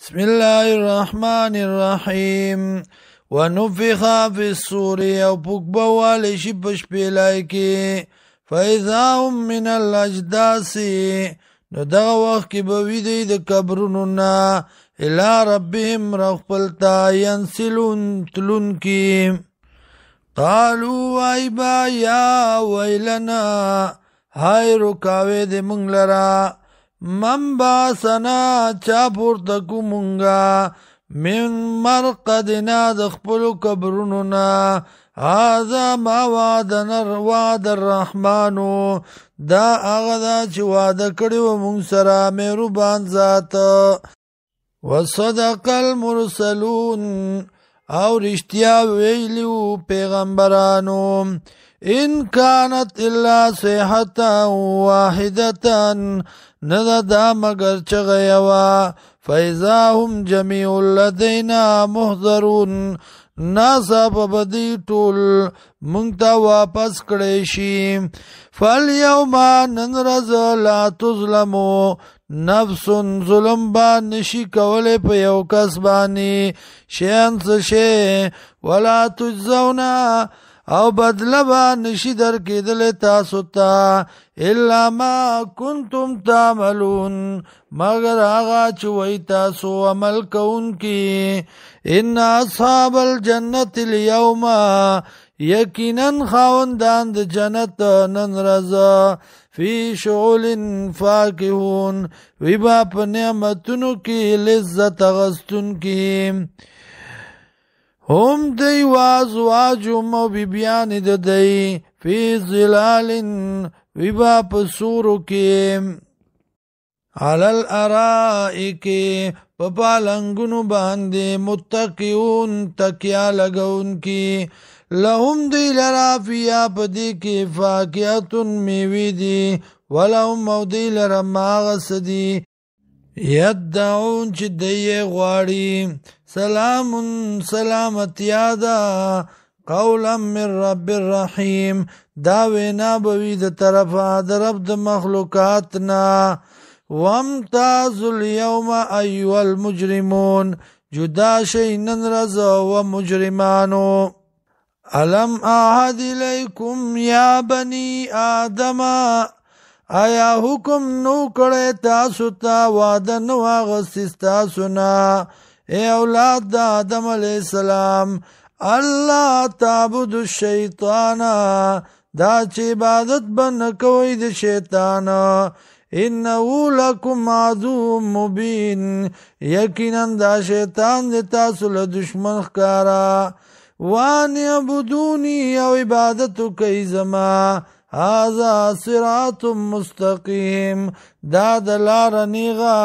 بسم الله الرحمن الرحيم ونفخ في الصور او پکبوال شي پشپیلای فاذا هم من الاجداس نو دغه وخت کې به وي دی د قبرونو نه الى ربهم رغپلتا ينسلون تلون کی قالوا ایبا یا ویلنا هاي رکاوه د مونږ لرا من باسنا چا پورتکو مونگا من مرقدنا دخپلو قبروننا هذا ما وعد الرحمنو دا اغدا چه وعده کڑیو مونگ سرا مهربان ذات وصدق المرسلون او رشتیا ویلیو پیغمبرانو ان كانت الا صيحة واحدة ندا دا مگر چغیوا فاذا هم جميع لدينا محضرون ناسا پبدی ټول مونږ ته واپس کړی شي فاليوم ننرز لا تظلمو نفس ظلم با نشي کولې په یو کس باندې شیان څه شي ولا تجزونا او بدلبا نشی در کېدل تاسو ته الا ما کنتم تعملون مگر هغه چې وای تاسو عمل کوونکی ان اصحاب الجنه اليوم یقینا خاوندان د جنت نن رضا فی شغل فاکهون وی با په نعمتونو کې لذت غستون کې هم دی وازواجهم و بیبیان دی فی ظلال ویبا پسورو کی علی الارائک پپالنگنو باندے متقیون تکیا لگون کی لهم دی لرا فیا پدی کی فاکیتن میوی دی ولهم او دی لرا ماغس دی یدعون چی دی غواری سلام سلامت یادا قولا من رب الرحیم دا وینا بوی د طرفا د رب د مخلوقاتنا وامتاز اليوم ایوه المجرمون جدا شی نن رضا و مجرمانو علم اعهد الیکم یا بنی آدم آیا حکم نو کړی تاسو ته وعده نو اغستی ستاسو نه اے اولاد دا آدم علیہ السلام اللہ تعبد الشیطان دا چه عبادت بن کوئی د شیطان انہو لکم عدو مبین یقینا دا شیطان د تاسو له دشمن ښکارا وان عبدونی او عبادتو کئی زما هذا صراط مستقیم دا دلار نیغا